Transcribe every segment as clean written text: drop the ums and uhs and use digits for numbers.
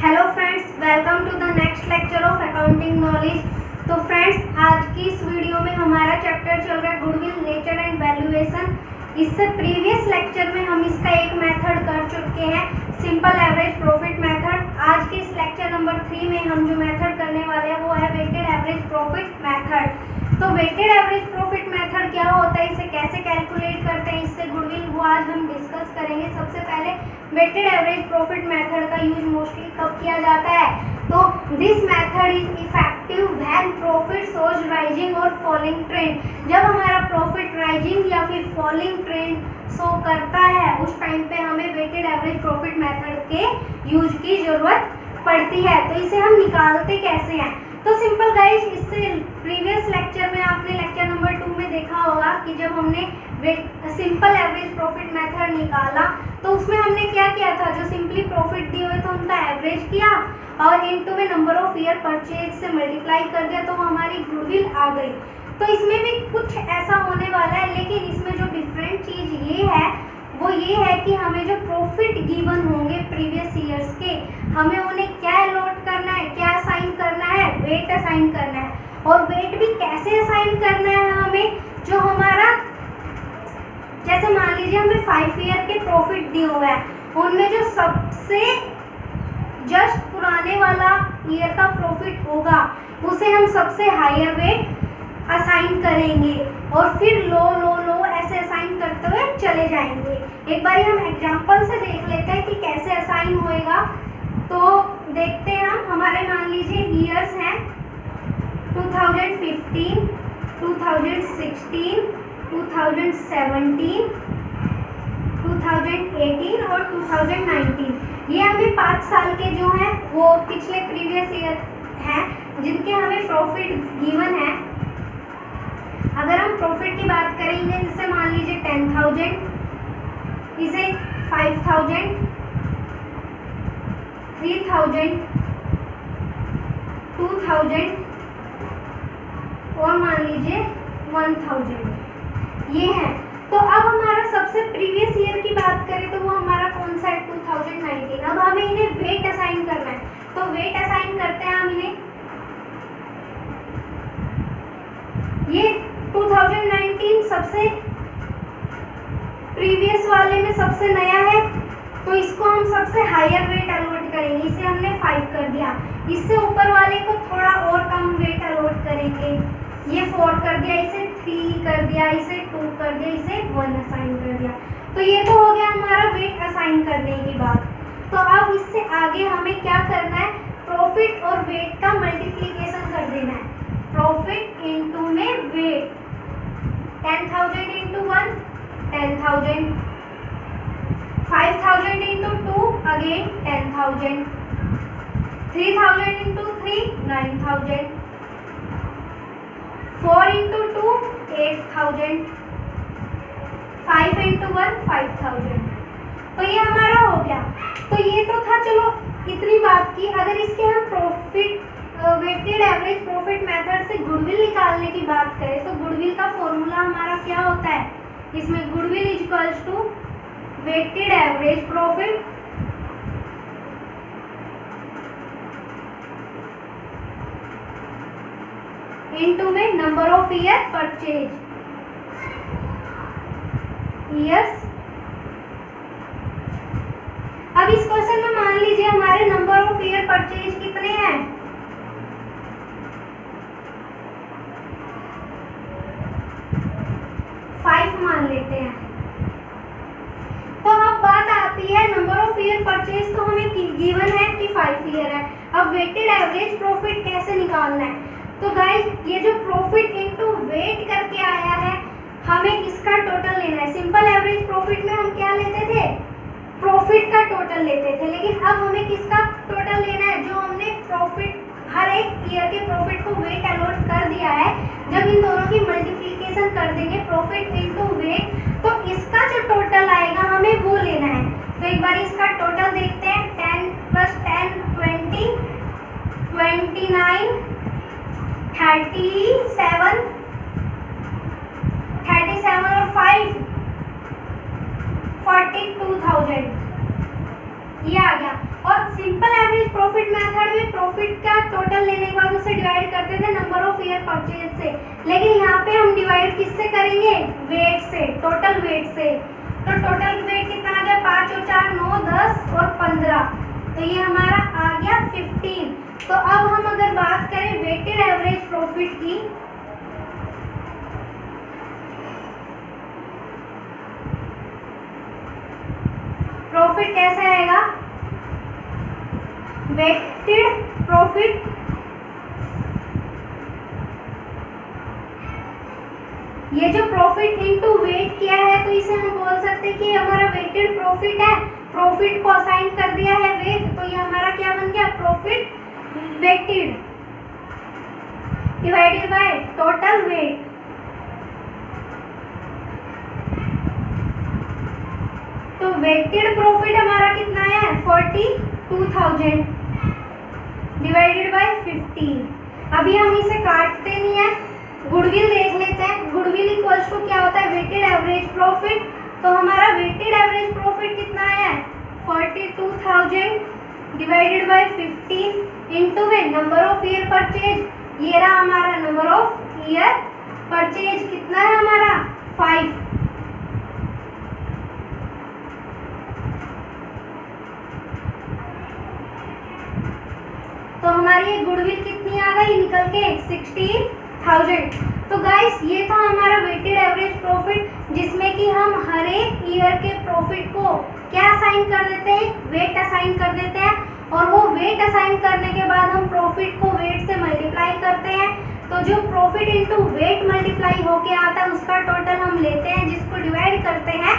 Hello friends, welcome to the next lecture of accounting knowledge. तो friends, आज की इस वीडियो में हमारा चैप्टर चल रहा है गुडविल, नेचर एंड वैल्यूएशन। इससे प्रीवियस लेक्चर में हम इसका एक मेथड कर चुके हैं, सिंपल एवरेज प्रॉफिट मेथड। आज के इस लेक्चर नंबर 3 में हम जो मेथड करने वाले हैं वो है वेटेड एवरेज प्रॉफिट मेथड। तो वेटेड एवरेज प्रॉफिट मेथड क्या होता है, इसे कैसे कैलकुलेट करते हैं, इससे गुडविल, वो आज हम डिस्कस करेंगे। सबसे पहले वेटेड एवरेज प्रॉफिट मेथड का यूज मोस्टली कब किया जाता है, तो this method is effective when profit shows rising और फॉलिंग ट्रेंड। जब हमारा प्रॉफिट राइजिंग या फिर फॉलिंग ट्रेंड शो करता है, उस टाइम पे हमें वेटेड एवरेज प्रॉफिट मेथड के यूज की जरूरत पड़ती है। तो इसे हम निकालते कैसे हैं, तो सिंपल गाइस, इससे प्रीवियस लेक्चर में आपने लेक्चर नंबर 2 में देखा होगा कि जब हमने सिंपल एवरेज प्रॉफिट मेथड निकाला तो उसमें हमने क्या किया था, जो सिंपली प्रॉफिट दिए हुए थे उनका एवरेज किया और इनटू में नंबर ऑफ ईयर परचेज से मल्टीप्लाई कर दिया, तो हमारी गुडविल आ गई। तो इसमें भी कुछ ऐसा होने वाला है, लेकिन इसमें जो डिफरेंट चीज ये है वो ये है कि हमें जो प्रॉफिट गिवन होंगे प्रीवियस ईयर्स के, हमें उन्हें क्या अलॉट करना है, क्या असाइन करना है, वेट असाइन करना है। और वेट भी कैसे असाइन करना है हमें, जो हमारा, जैसे मान लीजिए हमें 5 ईयर के प्रॉफिट दिए हुए हैं, उनमें जो सबसे जस्ट पुराने वाला ईयर का प्रॉफिट होगा उसे हम सबसे हायर वेट असाइन करेंगे और फिर लो लो लो ऐसे असाइन करते हुए चले जाएंगे। एक बार हम एग्जांपल से देख लेते हैं कि कैसे असाइन होएगा। तो देखते हैं हम, हमारे मान लीजिए ईयर्स हैं 2015, 2016, 2017, 2018 और 2019। ये हमें 5 साल के जो हैं वो पिछले प्रीवियस ईयर हैं जिनके हमें प्रॉफिट गिवन है। अगर हम प्रॉफिट की बात करेंगे, जैसे मान लीजिए 10,000, इसे 5,000, 3,000, 2,000 और मान लीजिए 1,000, ये है। तो अब हमारा सबसे प्रीवियस ईयर की बात करें तो वो हमारा कौन सा है, 2019। अब हमें इन्हें वेट असाइन करना है, तो वेट असाइन करते हैं हम इन्हें। ये 2019 सबसे प्रीवियस वाले में सबसे नया है, तो इसको हम सबसे हायर वेट अलॉट करेंगे। इसे हमने 5 कर दिया, इससे ऊपर वाले को थोड़ा और कम वेट अलॉट करेंगे। ये 4 कर दिया, इसे 3 कर दिया, इसे 2 कर दिया, इसे 1 असाइन कर दिया। तो ये तो हो गया हमारा वेट असाइन करने की बात। तो अब इससे आगे हमें क्या करना है, प्रॉफिट और वेट का मल्टीप्लीकेशन कर देना है। प्रॉफिट इंटू में weight, 10,000 into 1, 10,000, 5,000 into 2, again 10,000, 3,000 into 3, 9,000, 4 into 2, 8,000, 5 into 1, 5,000। तो ये हमारा हो गया। तो ये तो था, चलो इतनी बात की। अगर इसके हम profit weighted average profit method से गुडविल निकालने की बात करें तो गुडविल का फॉर्मूला हमारा क्या होता है, इसमें goodwill is equals to weighted average profit into में number of year purchase, years. अब इस क्वेश्चन में मान लीजिए हमारे नंबर ऑफ ईयर परचेज कितने हैं, 5 मान लेते हैं। तो अब बात आती है नंबर ऑफ ईयर परचेज, तो हमें गिवन है कि 5 ईयर है। अब वेटेड एवरेज प्रॉफिट कैसे निकालना है, तो गाइस ये जो प्रॉफिट इनटू वेट करके आया है, हमें इसका टोटल लेना है। सिंपल एवरेज प्रॉफिट में हम क्या लेते थे, प्रॉफिट का टोटल लेते थे, लेकिन अब हमें किसका टोटल लेना है, जो हमने प्रॉफिट हर एक ईयर के प्रॉफिट को वेट अलॉट कर दिया है। जब इन दोनों की मल्टीप्लिकेशन कर देंगे, प्रॉफिट इनटू वेट, तो इसका जो टोटल आएगा हमें वो लेना है। तो एक बार इसका टोटल देखते हैं, 10 + 10 20, 29, 37, 37 और 5 42,000, ये आ गया। और simple average profit profit method में प्रॉफिट का टोटल लेने के बाद उसे डिवाइड करते थे नंबर ऑफ ईयर परचेज से, लेकिन यहाँ पे हम डिवाइड किससे करेंगे? वेट से, टोटल वेट से। तो टोटल वेट कितना आ गया? 5 और 4 9 10 और 15, तो ये हमारा आ गया 15। तो अब हम अगर बात करें वेटेड एवरेज प्रॉफिट की, प्रॉफिट कैसे आएगा? वेटेड प्रॉफिट ये जो प्रॉफिट इनटू वेट किया है, तो इसे हम बोल सकते हैं कि हमारा वेटेड प्रॉफिट है। प्रॉफिट को असाइन कर दिया है वेट, तो ये हमारा क्या बन गया? Profit weighted divided by total weight. तो वेटेड प्रॉफिट हमारा कितना है? 42,000 डिवाइडेड बाय 15। अभी हम इसे काटते नहीं है, गुडविल देख लेते हैं। गुडविल इक्वल्स टू क्या होता है? Weighted average profit. तो हमारा वेटेड एवरेज प्रॉफिट कितना है? 42,000 डिवाइडेड बाय 15 इनटू में नंबर ऑफ ईयर परचेज। ये रहा हमारा नंबर ऑफ ईयर परचेज, कितना है हमारा? 5। तो हमारी ये गुडविल कितनी आ गई निकल के? 16,000। तो गाइस ये था हमारा वेटेड एवरेज प्रॉफिट, जिसमें कि हम हर एक ईयर के प्रॉफिट को क्या असाइन कर देते हैं? वेट असाइन कर देते हैं, और वो वेट असाइन करने के बाद हम प्रॉफिट को वेट से मल्टीप्लाई करते हैं। तो जो प्रॉफिट इनटू वेट मल्टीप्लाई होके आता है उसका टोटल हम लेते हैं, जिसको डिवाइड करते हैं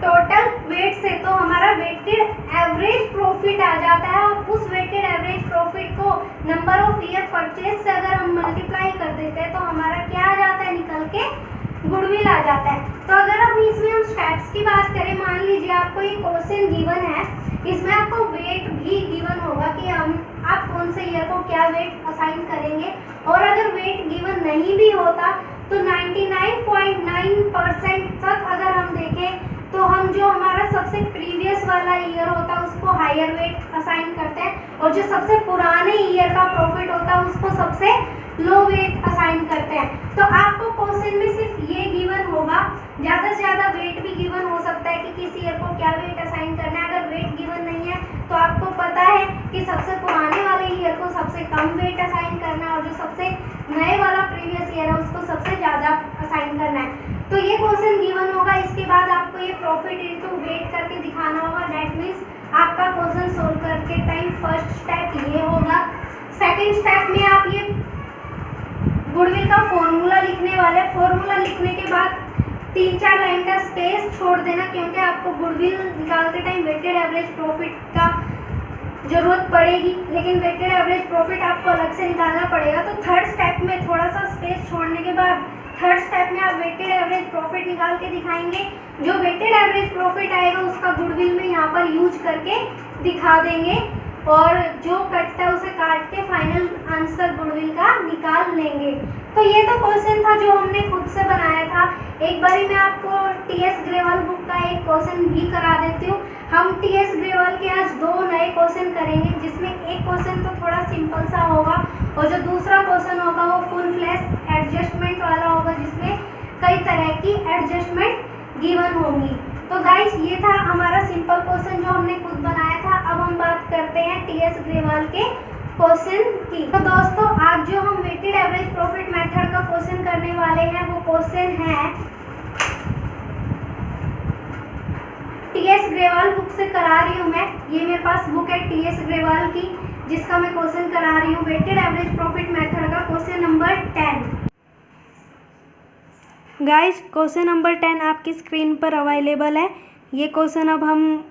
टोटल वेट से। तो हमारा वेटेड एवरेज प्रॉफिट आ जाता है, और उस वेटेड एवरेज प्रॉफिट को नंबर ऑफ ईयर परचेज से अगर हम मल्टीप्लाई कर देते हैं तो हमारा क्या आ जाता है? निकल के गुडविल आ जाता है। तो अगर अब इसमें हम स्टेप्स की बात करें, मान लीजिए आपको ये क्वेश्चन गिवन है, इसमें आपको वेट भी गिवन होगा कि आप कौन से ईयर को क्या वेट असाइन करेंगे। और अगर वेट गिवन नहीं भी होता तो 99.9% तक अगर हम देखें तो हम जो हमारा सबसे प्रीवियस वाला ईयर होता है उसको हायर वेट असाइन करते हैं, और जो सबसे पुराने ईयर का प्रॉफिट होता है उसको सबसे लो वेट असाइन करते हैं। तो आपको क्वेश्चन में सिर्फ ये गिवन होगा, ज़्यादा से ज़्यादा वेट भी गिवन हो सकता है कि किस ईयर को क्या वेट असाइन करना है। अगर वेट गिवन नहीं है तो आपको पता है कि सबसे पुराने वाले ईयर को सबसे कम वेट असाइन करना है, और जो सबसे नए वाला प्रीवियस ईयर है उसको सबसे ज़्यादा असाइन करना है। तो ये क्वेश्चन गिवन होगा, इसके बाद आपको ये प्रॉफिट इनटू वेट करके दिखाना होगा। दैट मीन्स आपका क्वेश्चन सोल्व करके टाइम फर्स्ट स्टेप ये होगा। सेकंड स्टेप में आप ये गुडविल का फॉर्मूला लिखने वाले। फॉर्मूला लिखने के बाद 3-4 लाइन का स्पेस छोड़ देना, क्योंकि आपको गुडविल निकालते टाइम वेटेड एवरेज प्रॉफिट का जरूरत पड़ेगी, लेकिन वेटेड एवरेज प्रॉफिट आपको अलग से निकालना पड़ेगा। तो थर्ड स्टेप में थोड़ा सा स्पेस छोड़ने के बाद थर्ड स्टेप में आप वेटेड एवरेज प्रॉफिट निकाल के दिखाएंगे। जो वेटेड एवरेज प्रॉफिट आएगा उसका गुडविल में यहाँ पर यूज करके दिखा देंगे, और जो कटता है उसे काट के फाइनल आंसर गुडविल का निकाल लेंगे। तो ये तो क्वेश्चन था जो हमने खुद से बनाया था। एक बारी मैं आपको टीएस ग्रेवाल बुक का एक क्वेश्चन भी करा देती हूँ। हम टीएस ग्रेवाल के आज 2 नए क्वेश्चन करेंगे, जिसमें एक क्वेश्चन तो थोड़ा सिंपल सा होगा, और जो दूसरा क्वेश्चन होगा वो फुल फ्लैश एडजस्टमेंट वाला होगा, जिसमें कई तरह की एडजस्टमेंट गिवन होंगी। तो गाइस ये था हमारा सिंपल क्वेश्चन जो हमने खुद बनाया था। अब हम बात करते हैं टीएस ग्रेवाल के क्वेश्चन की। तो दोस्तों आज जो हम वेटेड एवरेज प्रॉफिट मेथड का क्वेश्चन करने वाले हैं वो क्वेश्चन है, टीएस ग्रेवाल बुक से करा रही हूँ मैं। ये मेरे पास बुक है टीएस ग्रेवाल की, जिसका मैं क्वेश्चन करा रही हूँ वेटेड एवरेज प्रॉफिट मेथड का question number 10। Guys question number 10 आपकी स्क्रीन पर अवेलेबल है। ये क्वेश्चन अब हम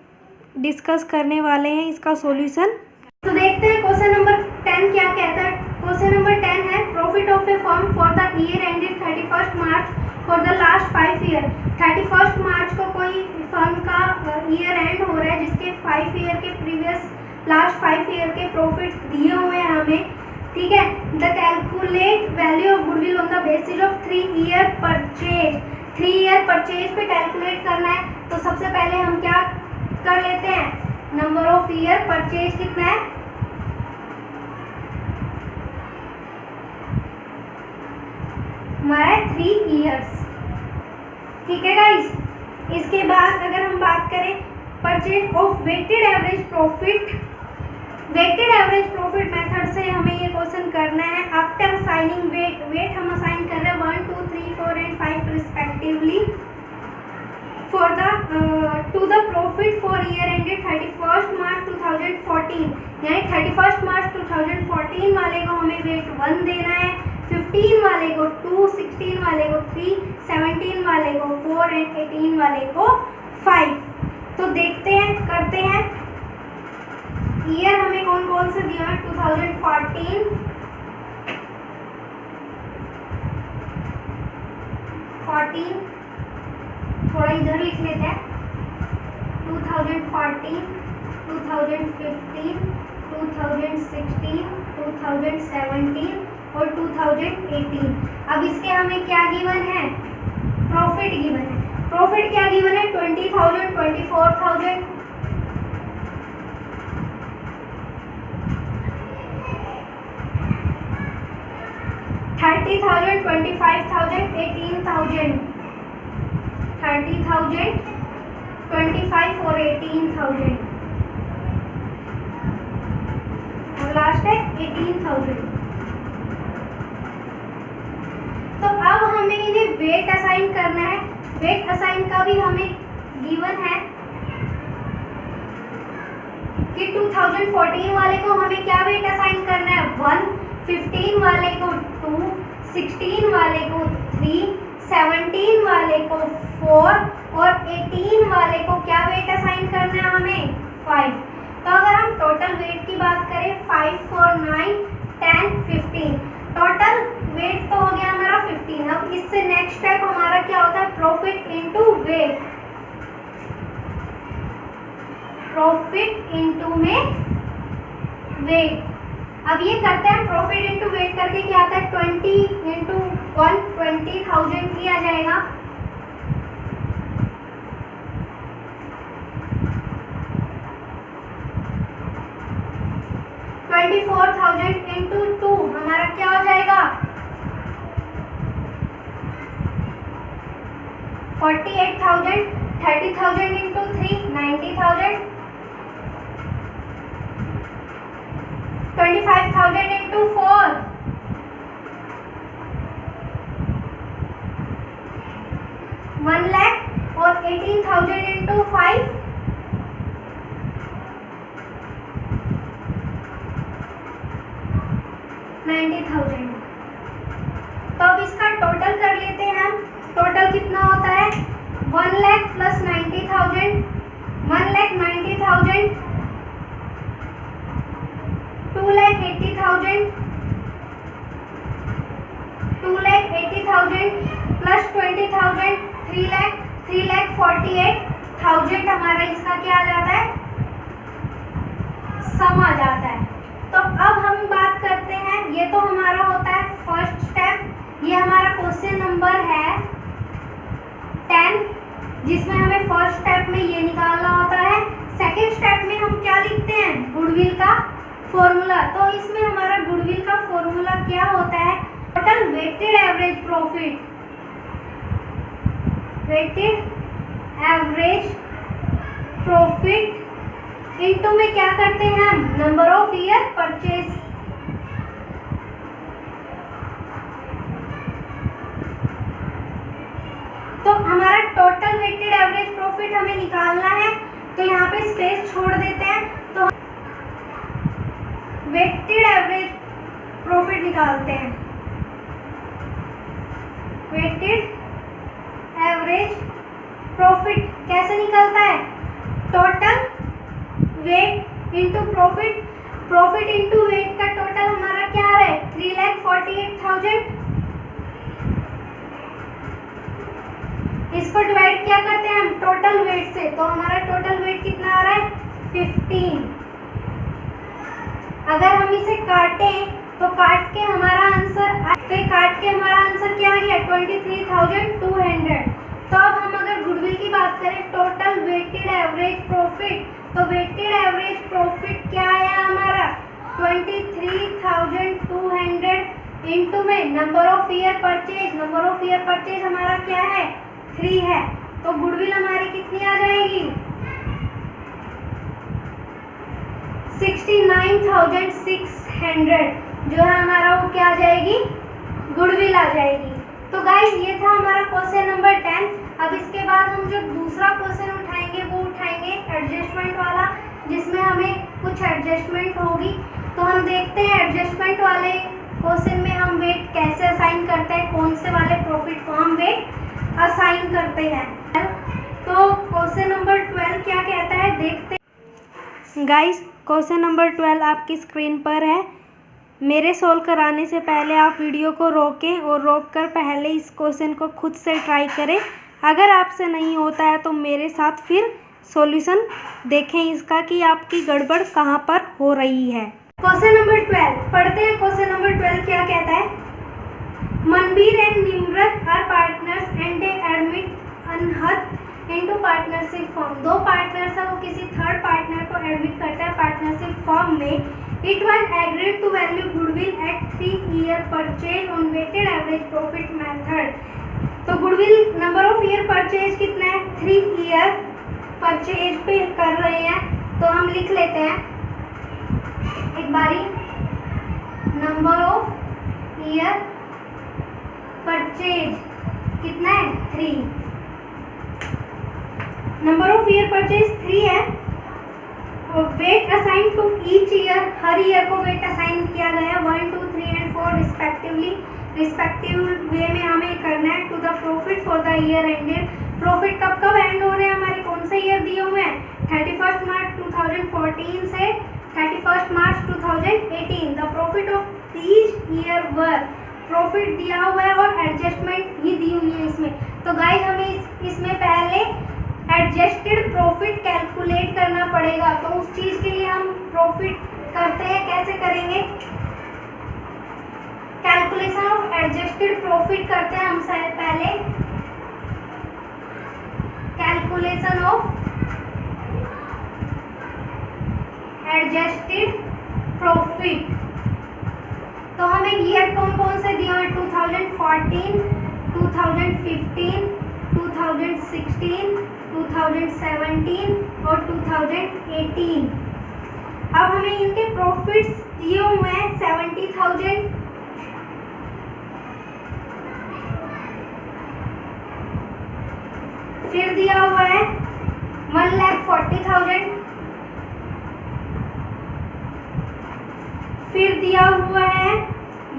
डिस्कस करने वाले हैं इसका सॉल्यूशन। तो देखते हैं क्वेश्चन नंबर 10 क्या कहता है। क्वेश्चन नंबर 10 है profit of A firm for the year ended 31 March for the last 5 year. 31 मार्च को कोई फर्म का ईयर एंड हो रहा है जिसके 5 ईयर के प्रीवियस लास्ट 5 ईयर के प्रॉफिट दिए हुए हैं हमें, ठीक है। The calculate value of goodwill on the basis of 3 year purchase. 3 year purchase पे कैलकुलेट करना है। तो सबसे पहले हम क्या कर लेते हैं, नंबर ऑफ ईयर परचेज कितना है ईयर्स। ठीक है गाइस। इसके बाद अगर हम बात करें purchase of weighted average profit, weighted average profit method से हमें ये क्वेश्चन करना है। आफ्टर असाइनिंग वेट हम असाइन कर रहे हैं 1, 2, 3, 4 and 5 respectively for the two the profit for year ended 31 March 2014, यानी 31 मार्च 2014 वाले को हमें वेट 1 देना है, 15 वाले को 2, 16 वाले को 3, 17 वाले को 4 एंड 18 वाले को 5। तो देखते हैं, करते हैं। ईयर हमें कौन कौन से दिया है? 2014, 14, थोड़ा इधर लिख लेते हैं, 2014, 2015, 2016, 2017 और 2018। अब इसके हमें क्या गिवन है? प्रॉफिट गिवन है। प्रॉफिट क्या गिवन है? 20,000, 24,000, 30,000, 25,000, 18,000, 30,000, 25 और 18,000 और लास्ट है 18,000। तो अब हमें इन्हें वेट असाइन करना है। वेट असाइन का भी हमें गिवन है कि 2014 वाले को हमें क्या वेट असाइन करना है? 1, 15 वाले को 2, 16 वाले को 3, 17 वाले को 4 और 18 वाले को क्या वेट असाइन करना है हमें? 5। तो अगर हम टोटल वेट की बात करें 5, 4, 9, 10, 15, टोटल वेट तो हो गया हमारा 15। अब इससे नेक्स्ट स्टेप हमारा क्या होता है? Profit into wait, profit into में वेट। अब ये करते हैं प्रॉफिट इनटू वेट करके क्या आता है? 20 इंटू 1, 20,000 किया जाएगा। इंटू 2 हमारा क्या हो जाएगा? 48,000, 30,000 इंटू 3, 90,000, 25,000 इंटू 4, 1 लाख और 18,000 इंटू 5, 90,000। तो अब इसका टोटल कर लेते हैं हम। टोटल कितना होता है? 1 लाख प्लस 90,000, 1,90,000, 2,80,000, 2,80,000 प्लस 20,000, 3,48,000 हमारा इसका क्या आ जाता है? सम आ जाता है। तो अब हम बात करते हैं, ये तो हमारा होता है फर्स्ट स्टेप। ये हमारा क्वेश्चन नंबर है 10, जिसमें हमें फर्स्ट स्टेप में ये निकालना होता है। सेकंड स्टेप में हम क्या लिखते हैं? गुडविल का फॉर्मूला। तो इसमें हमारा गुडविल का फॉर्मूला क्या होता है? Total weighted average profit, weighted average profit into में क्या करते हैं हम? Number of year purchase. तो हमारा टोटल वेटेड एवरेज प्रॉफिट हमें निकालना है, तो यहाँ पे स्पेस छोड़ देते हैं। तो वेटेड एवरेज प्रॉफिट निकालते हैं। वेटेड एवरेज प्रॉफिट कैसे निकलता है? Total weight into profit, profit into weight का टोटल हमारा क्या आ रहा है? 3,48,000। इसको डिवाइड क्या करते हैं हम? टोटल वेट से। तो हमारा टोटल वेट कितना आ रहा है? 15। अगर हम इसे काटें तो काट के हमारा आंसर क्या आ गया? 23,200। तो अब हम अगर गुडविल की बात करें, टोटल वेटेड एवरेज प्रॉफिट, तो वेटेड एवरेज प्रॉफिट क्या आया हमारा? 23,200 इनटू में number of year purchase, number of year purchase हमारा क्या है 3 है, तो गुडविल हमारी कितनी आ जाएगी 69,600 जो है हमारा वो क्या आ जाएगी गुडविल आ जाएगी। तो गाइस ये था हमारा क्वेश्चन नंबर 10। अब इसके बाद हम जो दूसरा क्वेश्चन उठाएंगे वो उठाएंगे एडजस्टमेंट वाला, जिसमें हमें कुछ एडजस्टमेंट होगी। तो हम देखते हैं एडजस्टमेंट वाले क्वेश्चन में हम वेट कैसे असाइन करते हैं, कौन से वाले प्रॉफिट को हम वेट असाइन करते हैं। तो क्वेश्चन नंबर 12 क्या कहता है देखते हैं। गाइस क्वेश्चन नंबर 12 आपकी स्क्रीन पर है। मेरे सोल्व कराने से पहले आप वीडियो को रोकें और रोककर पहले इस क्वेश्चन को खुद से ट्राई करें। अगर आपसे नहीं होता है तो मेरे साथ फिर सॉल्यूशन देखें इसका कि आपकी गड़बड़ कहाँ पर हो रही है। क्वेश्चन नंबर 12 पढ़ते हैं। क्वेश्चन नंबर 12 क्या कहता है। Manbir and Nimrat are partners and they admit Anhad into partnership form. दो पार्टनर्स है, वो किसी थर्ड पार्टनर को एडमिट करता है पार्टनरशिप फॉर्म में। It was agreed to value goodwill at 3 year purchase on weighted average profit method. तो goodwill number of year purchase कितना है 3 ईयर परचेज पे कर रहे हैं, तो हम लिख लेते हैं एक बारी नंबर ऑफ ईयर परचेज कितना है 3। नंबर ऑफ ईयर परचेज 3 है। Weight assign to each year, हर ईयर को वेट असाइन किया गया 1, 2, 3 एंड 4 रिस्पेक्टिवली। रिस्पेक्टिव वे में हमें करना है to the profit for the year ended. Profit कब कब एंड हो रहे हैं हमारे, कौन से ईयर दिए हुए हैं 31 मार्च 2014 से 31 मार्च 2018। The profit of these year were, profit दिया हुआ है और एडजस्टमेंट भी दी हुई है इसमें। तो गाइस हमें इसमें पहले एडजस्टेड प्रॉफिट कैलकुलेट करना पड़ेगा। तो उस चीज़ के लिए हम प्रॉफिट करते हैं, कैसे करेंगे कैलकुलेशन ऑफ एडजस्टेड प्रॉफिट करते हैं हम पहले कैलकुलेशन ऑफ एडजस्टेड प्रॉफिट। तो हमें ईयर कौन कौन से दिए हैं 2014, 2015, 2016, 2017 और 2018। अब हमें इनके प्रॉफिट्स दिए हुए हैं 70,000, फिर दिया हुआ है 1,40,000, फिर दिया हुआ है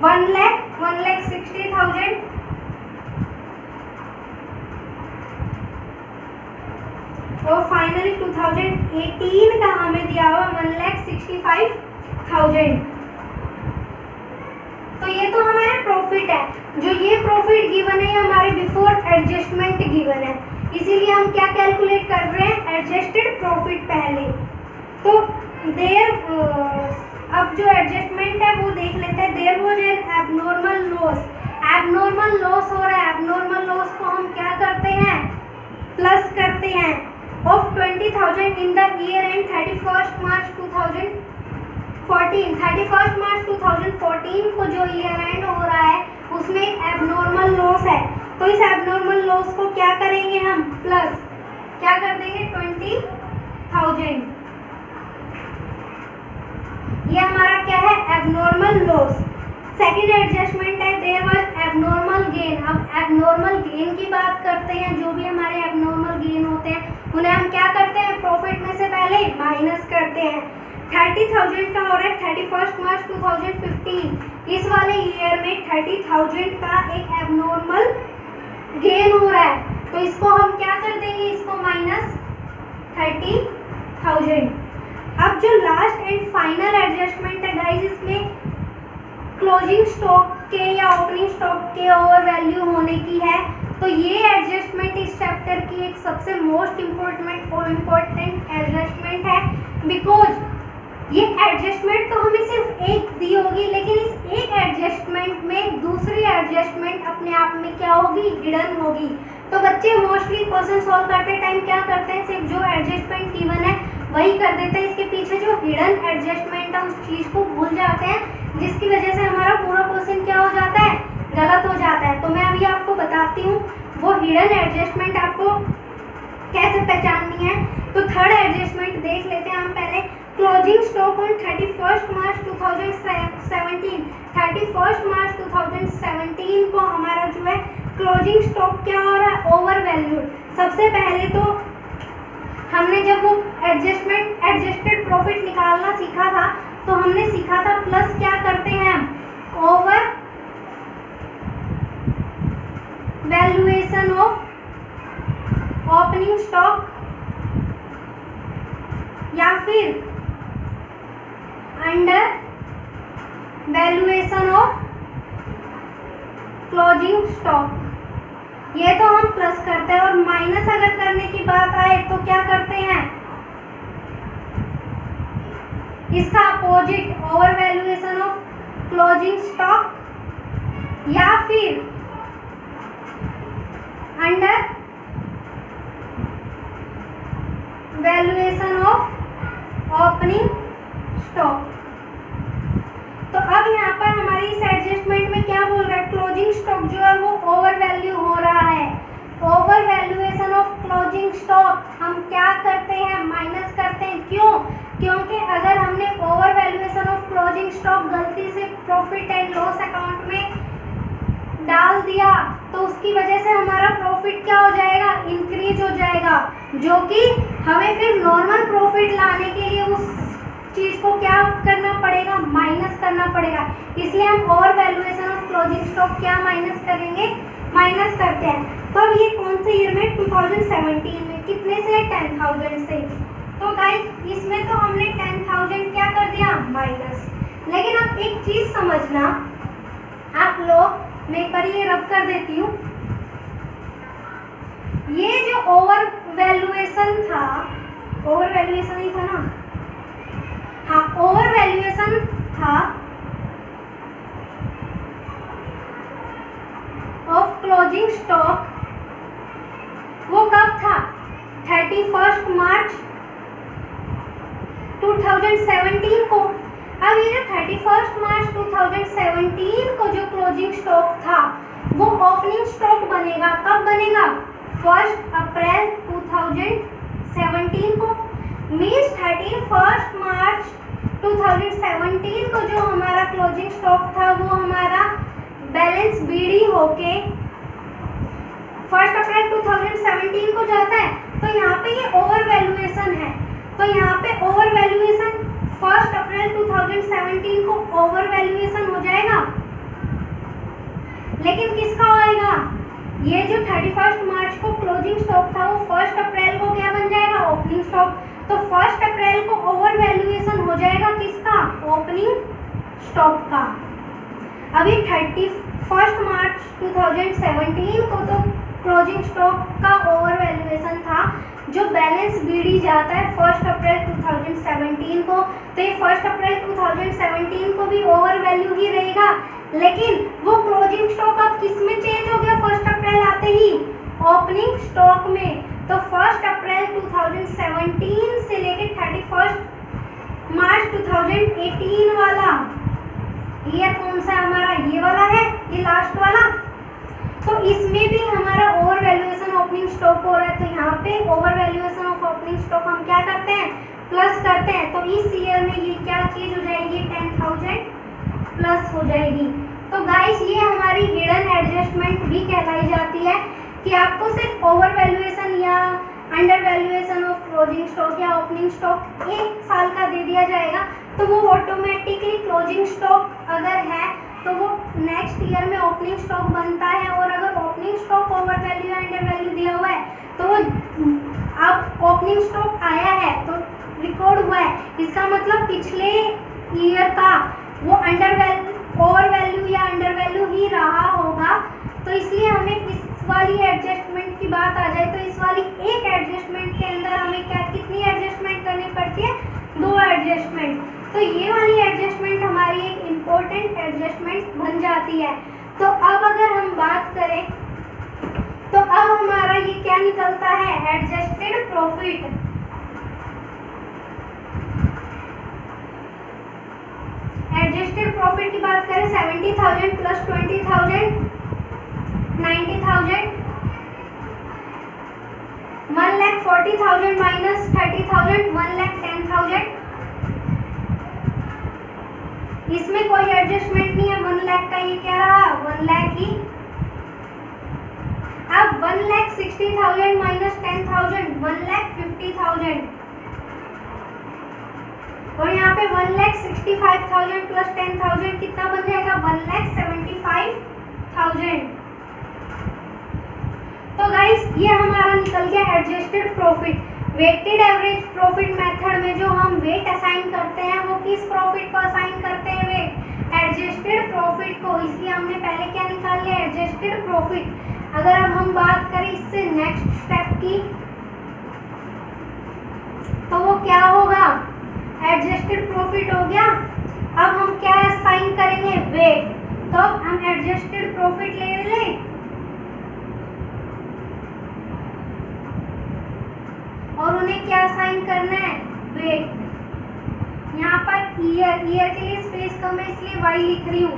1,60,000, और फाइनली 2018 का हमें दिया हुआ 1,65,000। तो ये तो हमारे प्रॉफिट है। जो ये प्रॉफिट गिवन है हमारे बिफोर एडजस्टमेंट गिवन है, इसीलिए हम क्या कैलकुलेट कर रहे हैं एडजस्टेड प्रॉफिट पहले। तो देयर अब जो एडजस्टमेंट है वो देख लेते हैं। There was an abnormal loss, abnormal loss हो रहा है। एबनॉर्मल लॉस को हम क्या करते हैं प्लस करते हैं of 20,000 in the year end 31st March 2014। 31st March 2014 को जो ईयर एंड हो रहा है उसमें एक एबनॉर्मल लॉस है। तो इस एबनॉर्मल लॉस को क्या करेंगे हम प्लस क्या कर देंगे 20,000। ये हमारा क्या है एबनॉर्मल लॉस। सेकेंड एडजस्टमेंट है देयर वाज एबनॉर्मल गेन। अब एबनॉर्मल गेन की बात करते हैं। जो भी हमारे एबनॉर्मल गेन होते हैं उन्हें हम क्या करते हैं प्रॉफिट में से पहले माइनस करते हैं। 30,000 का हो रहा है 31st मार्च 2015। इस वाले ईयर में 30,000 का एक एबनॉर्मल गेन हो रहा है, तो इसको हम क्या कर देंगे इसको माइनस 30,000। अब जो लास्ट एंड फाइनल एडजस्टमेंट है गाइस, इसमें क्लोजिंग स्टॉक के या ओपनिंग स्टॉक के ओवर वैल्यू होने की है। तो ये एडजस्टमेंट इस चैप्टर की एक सबसे मोस्ट इम्पोर्टेंट एडजस्टमेंट है, बिकॉज ये एडजस्टमेंट तो हमें सिर्फ एक दी होगी, लेकिन इस एक एडजस्टमेंट में दूसरी एडजस्टमेंट अपने आप में क्या होगी हिडन होगी। तो बच्चे मोस्टली क्वेश्चन सॉल्व करते टाइम क्या करते हैं, सिर्फ जो एडजस्टमेंट गिवन है वही कर देते हैं। इसके पीछे जो हिडन एडजस्टमेंट है उस चीज को भूल जाते हैं, जिसकी वजह से हमारा पूरा क्वेश्चन क्या हो जाता है, गलत हो जाता है। तो मैं अभी आपको बताती हूँ वो हिडन एडजस्टमेंट आपको कैसे पहचाननी है। तो थर्ड एडजस्टमेंट देख लेते हैं हम पहले। क्लोजिंग स्टॉक ऑन 31 मार्च 2017, 31 मार्च 2017 को हमारा जो है क्लोजिंग स्टॉक क्या हो रहा है, ओवर वैल्यूड। सबसे पहले तो हमने जब वो एडजस्टेड प्रॉफिट निकालना सीखा था तो हमने सीखा था प्लस क्या करते हैं हम, over valuation of opening stock या फिर under valuation of closing stock. ये तो हम प्लस करते हैं। और माइनस अगर करने की बात आए तो क्या करते हैं, इसका opposite over valuation of closing stock या फिर under valuation of opening stock. तो अब यहाँ पर हमारी इस एडजस्टमेंट में क्या बोल रहा है, क्लोजिंग स्टॉक जो है वो ओवर वैल्यू हो रहा है। Over valuation of closing stock हम क्या करते हैं, माइनस करते हैं। क्यों? क्योंकि अगर हमने over valuation of closing stock गलती से प्रॉफिट एंड लॉस अकाउंट में डाल दिया तो उसकी वजह से हमारा प्रॉफिट क्या हो जाएगा, इंक्रीज हो जाएगा, जो कि हमें फिर नॉर्मल प्रॉफिट लाने के लिए उस चीज को क्या करना पड़ेगा, माइनस करना पड़ेगा। इसलिए हम over valuation of closing stock क्या माइनस करेंगे, माइनस करते हैं। तो अब ये कौन से ईयर में, 2017 में, कितने से, 10,000 से। तो गाइस इसमें तो हमने 10,000 क्या कर दिया, माइनस। लेकिन अब एक चीज समझना आप लोग, मैं एक बार ये रब कर देती हूँ। ये जो ओवर वैल्यूएशन था, ओवर वैल्यूएशन ही था ना, हाँ ओवर वैल्यूएशन था ऑफ क्लोजिंग स्टॉक, वो कब था, 31 मार्च 2017 को। अब ये जो 31 मार्च 2017 को जो क्लोजिंग स्टॉक था वो ओपनिंग स्टॉक बनेगा, कब बनेगा, 1 अप्रैल 2017 को। मीन्स 31 मार्च 2017 को जो हमारा क्लोजिंग स्टॉक था वो हमारा बैलेंस बीडी होके 1 अप्रैल 2017 को जाता है। तो यहाँ पे ये ओवर वैल्यूएशन है, तो यहाँ पे ओवर वैल्यूएशन 1 अप्रैल 2017 को ओवर वैल्यूएशन हो जाएगा। लेकिन किसका होएगा, ये जो 31 मार्च को क्लोजिंग स्टॉक था वो 1 अप्रैल को क्या बन जाएगा, ओपनिंग स्टॉक। तो 1 अप्रैल को ओवर वैल्यूएशन हो जाएगा किसका, ओपनिंग स्टॉक का। अभी 31 मार्च 2017 को तो क्लोजिंग स्टॉक का ओवर वैल्यूएशन था, जो बैलेंस बीडी जाता है 1 अप्रैल 2017 को। तो ये 1 अप्रैल 2017 को भी ओवर वैल्यू ही रहेगा। लेकिन वो क्लोजिंग स्टॉक अब किस में चेंज हो गया 1 अप्रैल आते ही, ओपनिंग स्टॉक में। तो 1 अप्रैल 2017 से लेके 31 मार्च 2018 वाला ईयर कौन सा है हमारा, ये वाला है, ये लास्ट वाला। तो इसमें भी हमारा ओवर वैल्यूएशन ओपनिंग स्टॉक हो रहा है। तो यहाँ पे over valuation of opening stock हम क्या करते हैं, प्लस करते हैं। तो इस ईयर में ये क्या चीज हो जाएगी, 10,000 प्लस हो जाएगी। तो गाइस ये हमारी हिडन एडजस्टमेंट भी कहलाई जाती है कि आपको सिर्फ ओवर वैल्यूएशन या under valuation of closing stock या ओपनिंग स्टॉक 1 साल का दे दिया जाएगा तो वो ऑटोमेटिकली क्लोजिंग स्टॉक अगर है तो वो नेक्स्ट ईयर में ओपनिंग स्टॉक बनता है। और अगर ओपनिंग स्टॉक ओवर वैल्यू या अंडर वैल्यू दिया हुआ है तो वो अब ओपनिंग स्टॉक आया है तो रिकॉर्ड हुआ है, इसका मतलब पिछले ईयर का वो ओवर वैल्यू या अंडर वैल्यू ही रहा होगा। तो इसलिए हमें इस वाली एडजस्टमेंट की बात आ जाए तो इस वाली एक एडजस्टमेंट के अंदर हमें क्या कितनी एडजस्टमेंट करनी पड़ती है, 2 एडजस्टमेंट। तो ये वाली एडजस्टमेंट हमारी एक इम्पोर्टेंट एडजस्टमेंट बन जाती है। तो अब अगर हम बात करें तो अब हमारा ये क्या निकलता है, एडजस्टेड प्रॉफिट। प्रॉफिट की बात करें 70,000 प्लस 20,000 90,000, 1,40,000 माइनस 30,000 1,10,000। इसमें कोई एडजस्टमेंट नहीं है, 1 लाख का ये क्या रहा 1 लाख ही। अब 1,60,000 माइनस 10,000 1,50,000, और यहाँ पे 1,65,000 प्लस 10,000 कितना बन जाएगा 1,75,000। तो गाइस ये हमारा निकल गया adjusted profit. Weighted average profit method में जो हम वेट असाइन करते हैं वो किस प्रॉफिट को असाइन करते हैं वेट एडजस्टेड प्रॉफिट को, इसलिए हमने पहले क्या निकाल लिया एडजस्टेड प्रॉफिट। अगर अब हम बात करें इससे नेक्स्ट स्टेप की तो वो क्या होगा एडजस्टेड प्रॉफिट हो गया। अब हम क्या असाइन करेंगे वेट, तो हम एडजस्टेड प्रॉफिट ले लें और उन्हें क्या असाइन करना है वेट। यहाँ पर ईयर के लिए स्पेस कम है इसलिए y लिख रही हूँ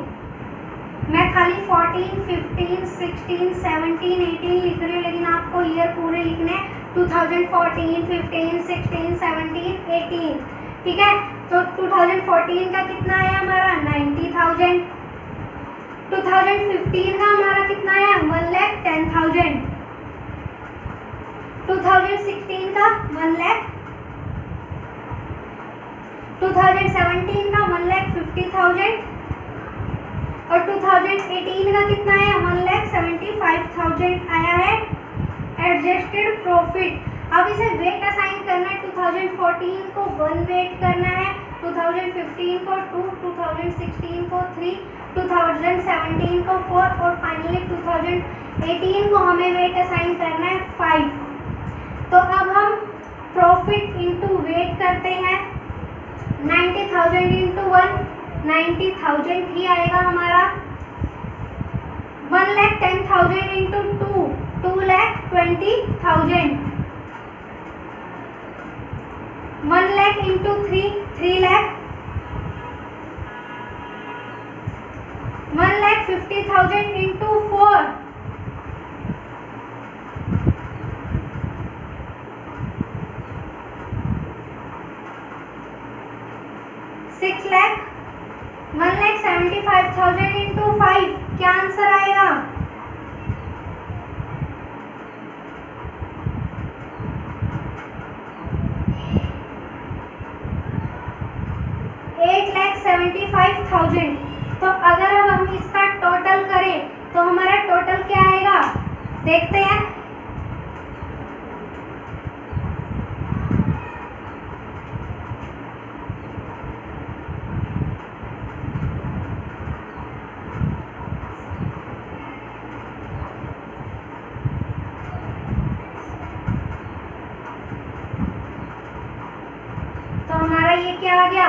मैं, खाली 14, 15, 16, 17, 18 लिख रही हूँ, लेकिन आपको ईयर पूरे लिखने हैं 2014, 15, 16, 17, 18। ठीक है, तो 2014 का कितना आया हमारा 90,000, 2015 का हमारा कितना आया 1,10,000, 2016 का 1 लाख, 2017 का 1,50,000 और 2018 का कितना है 1,75,000 आया है एडजस्टेड प्रॉफिट। अब इसे वेट असाइन करना है, 2014 को 1 वेट करना है, 2015 को 2, 2016 को 3, 2017 को 4 और फाइनली 2018 को हमें वेट असाइन करना है 5। तो अब हम प्रॉफिट इंटू वेट करते हैं, 90,000 इंटू 1 90,000 ही आएगा हमारा, 1,10,000 into 2 2,20,000, 1 lakh into 3 3 lakh, 1,50,000 into 4 6 lakh, 1,75,000 into 5 क्या आंसर आएगा 8,75,000। तो अगर अब हम इसका टोटल करें तो हमारा टोटल क्या आएगा देखते हैं। तो हमारा ये क्या आ गया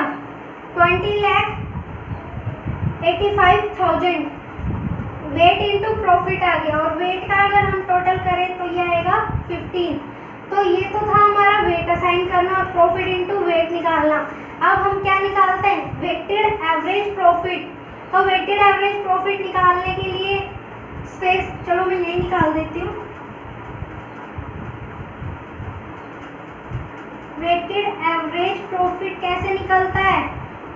20,85,000 वेट इंटू प्रॉफिट आ गया, और वेट का अगर हम टोटल करें तो ये आएगा 15। तो ये तो था हमारा वेट असाइन करना और प्रॉफिट इंटू वेट निकालना। अब हम क्या निकालते हैं वेटेड एवरेज प्रॉफिट। तो वेटेड एवरेज प्रॉफिट निकालने के लिए स्पेस चलो मैं यही निकाल देती हूँ। वेटेड एवरेज प्रॉफिट कैसे निकलता है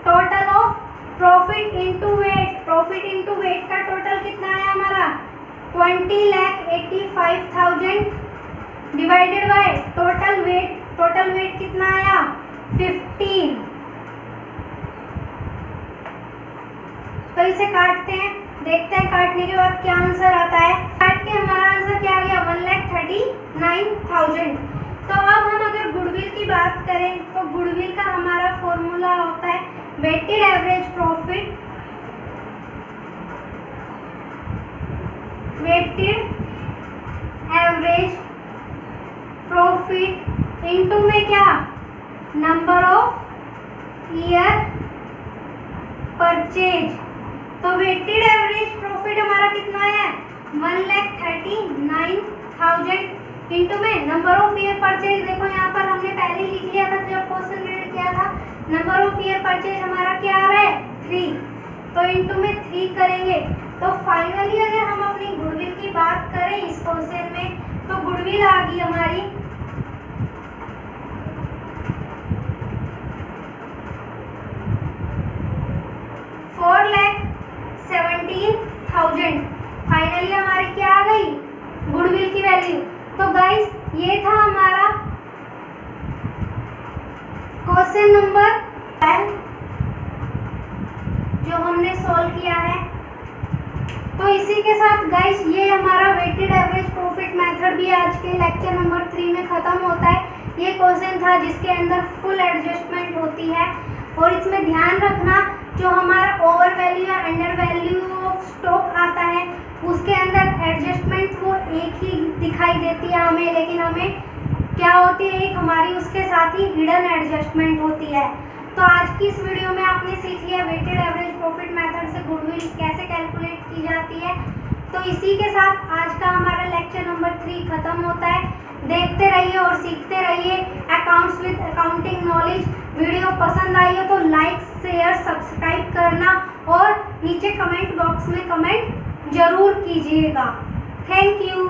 total of profit into weight. Profit into weight का टोटल कितना है हमारा 20,85,000 divided by total wait. Total weight कितना आया 15। तो इसे काटते हैं, देखते हैं काटने के बाद क्या आंसर आता है। काट के हमारा आंसर क्या आ गया 1,39,000। तो अब हम अगर गुडविल की बात करें तो गुडविल का हमारा फॉर्मूला होता है weighted average profit, weighted average profit into में क्या नंबर ऑफ ईयर परचेज। तो वेटेड एवरेज प्रॉफिट हमारा कितना है 1,39,000 इनटू में नंबर ऑफ ईयर परचेज। देखो यहाँ पर हमने पहले लिख लिया था जब क्वेश्चन रीड किया था, नंबर ऑफ ईयर परचेज हमारा क्या आ रहा है 3। तो तो इंटू में 3 करेंगे। तो फाइनली अगर हम अपनी गुडविल की बात करें इस क्वेश्चन में, तो गुडविल आ गई हमारी 4,17,000। फाइनली हमारी क्या आ गई गुडविल की वैल्यू। तो गाइस ये था हमारा क्वेश्चन नंबर 12 जो हमने सॉल्व किया है। तो इसी के साथ गाइस ये हमारा वेटेड एवरेज प्रॉफिट मेथड भी आज के लेक्चर नंबर 3 में खत्म होता है। ये क्वेश्चन था जिसके अंदर फुल एडजस्टमेंट होती है और इसमें ध्यान रखना जो हमारा ओवर वैल्यू या अंडर वैल्यू ऑफ स्टॉक आता है उसके अंदर एडजस्टमेंट वो एक ही दिखाई देती है हमें, लेकिन हमें क्या होती है एक हमारी उसके साथ ही हिडन एडजस्टमेंट होती है। तो आज की इस वीडियो में आपने सीख लिया वेटेड एवरेज प्रॉफिट मेथड से गुडविल कैसे कैलकुलेट की जाती है। तो इसी के साथ आज का हमारा लेक्चर नंबर 3 खत्म होता है। देखते रहिए और सीखते रहिए accounts with accounting knowledge. Video पसंद आई हो तो लाइक शेयर सब्सक्राइब करना और नीचे कमेंट बॉक्स में कमेंट जरूर कीजिएगा। Thank you.